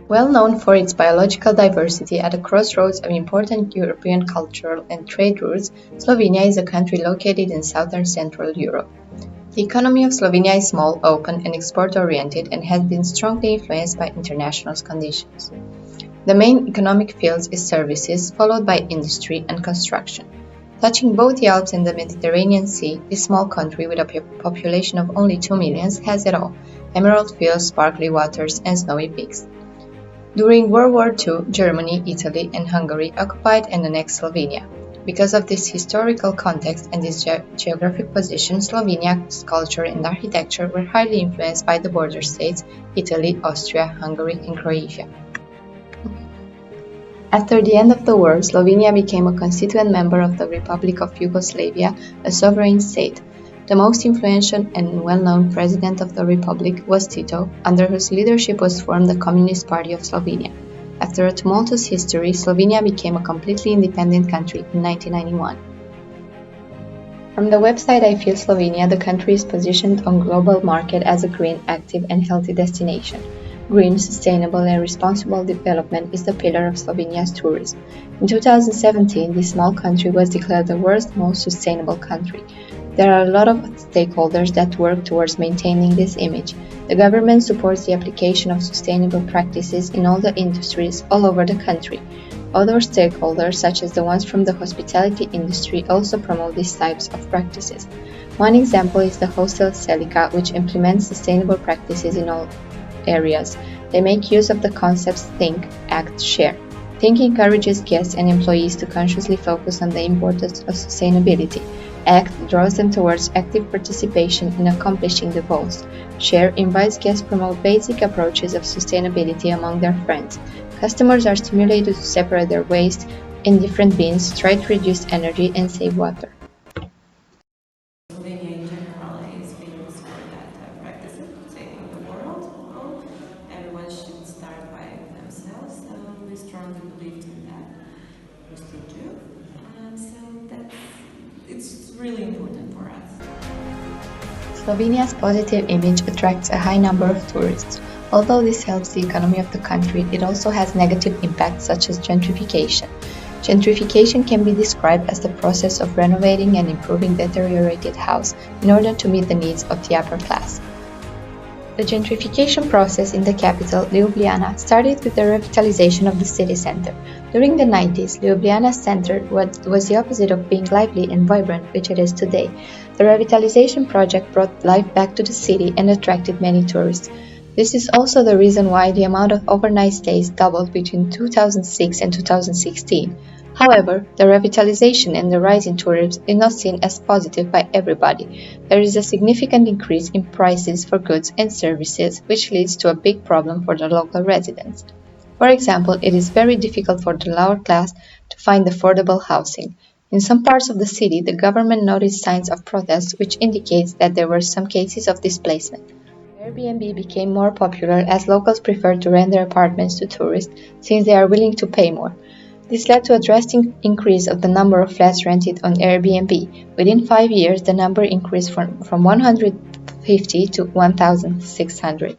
Well known for its biological diversity at a crossroads of important European cultural and trade routes, Slovenia is a country located in southern Central Europe. The economy of Slovenia is small, open, and export-oriented and has been strongly influenced by international conditions. The main economic field is services, followed by industry and construction. Touching both the Alps and the Mediterranean Sea, this small country with a population of only 2 million has it all: emerald fields, sparkling waters, and snowy peaks. During World War II, Germany, Italy, and Hungary occupied and annexed Slovenia. Because of this historical context and its geographic position, Slovenia's culture and architecture were highly influenced by the border states Italy, Austria, Hungary, and Croatia. After the end of the war, Slovenia became a constituent member of the Republic of Yugoslavia, a sovereign state. The most influential and well-known president of the republic was Tito, under whose leadership was formed the Communist Party of Slovenia. After a tumultuous history, Slovenia became a completely independent country in 1991. From the website I Feel Slovenia, the country is positioned on global market as a green, active and healthy destination. Green, sustainable and responsible development is the pillar of Slovenia's tourism. In 2017, this small country was declared the world's most sustainable country. There are a lot of stakeholders that work towards maintaining this image. The government supports the application of sustainable practices in all the industries all over the country. Other stakeholders, such as the ones from the hospitality industry, also promote these types of practices. One example is the Hostel Celica, which implements sustainable practices in all areas. They make use of the concepts think, act, share. Think encourages guests and employees to consciously focus on the importance of sustainability. ACT draws them towards active participation in accomplishing the goals. Share invites guests to promote basic approaches of sustainability among their friends. Customers are stimulated to separate their waste in different bins, try to reduce energy and save water. Slovenia in general is famous for that practices, saving the world. Well, everyone should start by themselves. We strongly believed in that. We still do. It's really important for us. Slovenia's positive image attracts a high number of tourists. Although this helps the economy of the country, it also has negative impacts such as gentrification. Gentrification can be described as the process of renovating and improving deteriorated house in order to meet the needs of the upper class. The gentrification process in the capital, Ljubljana, started with the revitalization of the city center. During the 90s, Ljubljana's center was the opposite of being lively and vibrant, which it is today. The revitalization project brought life back to the city and attracted many tourists. This is also the reason why the amount of overnight stays doubled between 2006 and 2016. However, the revitalization and the rise in tourism is not seen as positive by everybody. There is a significant increase in prices for goods and services, which leads to a big problem for the local residents. For example, it is very difficult for the lower class to find affordable housing. In some parts of the city, the government noticed signs of protest, which indicates that there were some cases of displacement. Airbnb became more popular as locals prefer to rent their apartments to tourists since they are willing to pay more. This led to a drastic increase of the number of flats rented on Airbnb. Within 5 years, the number increased from 150 to 1,600.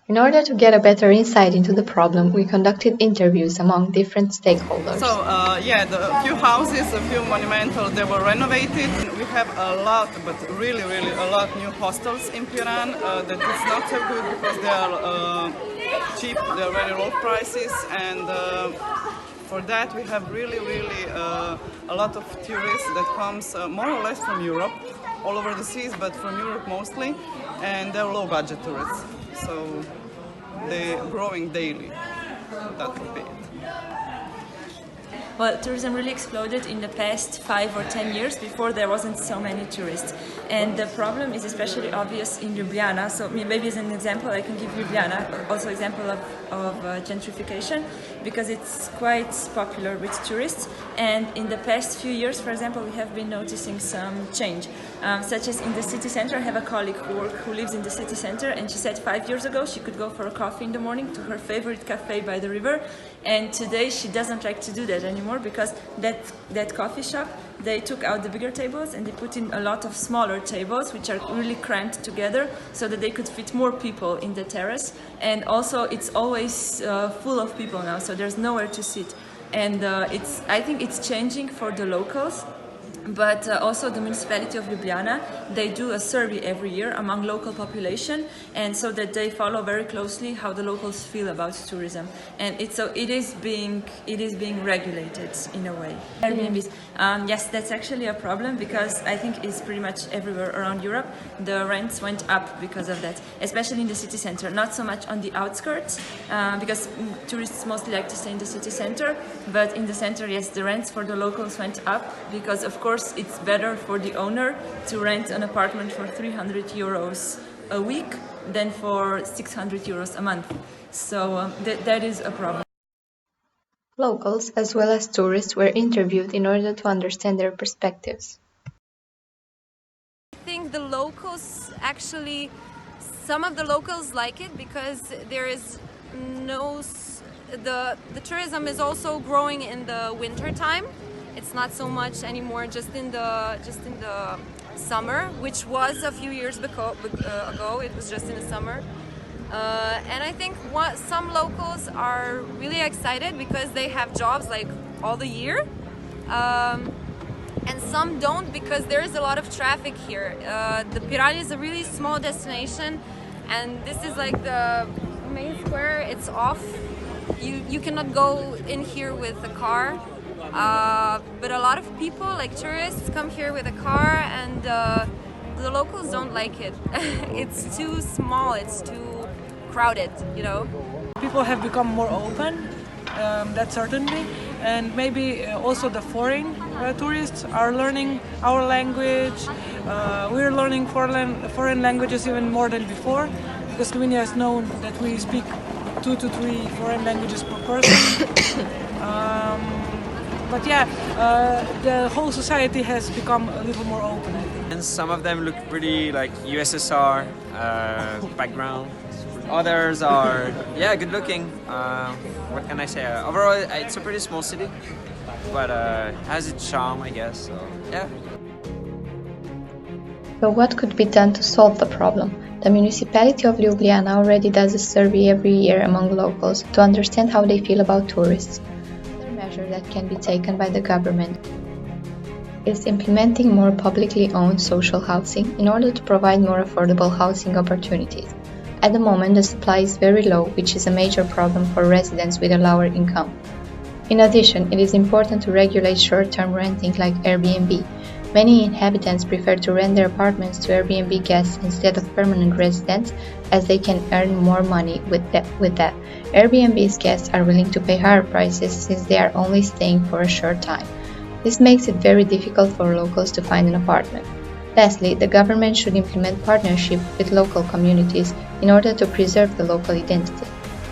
In order to get a better insight into the problem, we conducted interviews among different stakeholders. The few houses, a few monumental, they were renovated. We have a lot, but really a lot new hostels in Piran. That is not so good because they are cheap, they are very low prices, and for that we have really a lot of tourists that comes more or less from Europe, all over the seas, but from Europe mostly, and they're low budget tourists. So they're growing daily. That would be it. Well, tourism really exploded in the past 5 or 10 years. Before there wasn't so many tourists. And the problem is especially obvious in Ljubljana. So maybe as an example, I can give Ljubljana, also example of gentrification, because it's quite popular with tourists. And in the past few years, for example, we have been noticing some change. Such as in the city center, I have a colleague who lives in the city center, and she said 5 years ago she could go for a coffee in the morning to her favorite cafe by the river, and today she doesn't like to do that anymore because that coffee shop they took out the bigger tables and they put in a lot of smaller tables, which are really cramped together, so that they could fit more people in the terrace. And also, it's always full of people now, so there's nowhere to sit. And I think it's changing for the locals. But also the municipality of Ljubljana, they do a survey every year among local population, and so that they follow very closely how the locals feel about tourism, and it is being regulated in a way. Airbnbs, yes, that's actually a problem, because I think it's pretty much everywhere around Europe. The rents went up because of that, especially in the city center. Not so much on the outskirts, because tourists mostly like to stay in the city center, but in the center, yes, the rents for the locals went up because, of course, it's better for the owner to rent an apartment for 300 euros a week than for 600 euros a month. So that is a problem. Locals as well as tourists were interviewed in order to understand their perspectives. I think the locals actually, some of the locals like it because there is the tourism is also growing in the winter time. It's not so much anymore just in the summer, which was a few years ago. It was just in the summer, and I think some locals are really excited because they have jobs like all the year, and some don't because there is a lot of traffic here. The Piral is a really small destination, and this is like the main square. It's off. You cannot go in here with a car. But a lot of people, like tourists, come here with a car, and the locals don't like it. It's too small, it's too crowded, you know. People have become more open, that certainly, and maybe also the foreign tourists are learning our language. We're learning foreign languages even more than before, because Slovenia is known that we speak 2 to 3 foreign languages per person. But yeah, the whole society has become a little more open. And some of them look pretty like USSR background. Others are, yeah, good looking. What can I say? Overall, it's a pretty small city, but has its charm, I guess. So, yeah. So what could be done to solve the problem? The municipality of Ljubljana already does a survey every year among locals to understand how they feel about tourists. Measure that can be taken by the government is implementing more publicly owned social housing in order to provide more affordable housing opportunities. At the moment, the supply is very low, which is a major problem for residents with a lower income. In addition, it is important to regulate short-term renting like Airbnb. Many inhabitants prefer to rent their apartments to Airbnb guests instead of permanent residents, as they can earn more money with that. Airbnb's guests are willing to pay higher prices since they are only staying for a short time. This makes it very difficult for locals to find an apartment. Lastly, the government should implement partnership with local communities in order to preserve the local identity.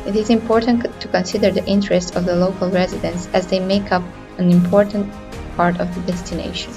It is important to consider the interests of the local residents, as they make up an important part of the destination.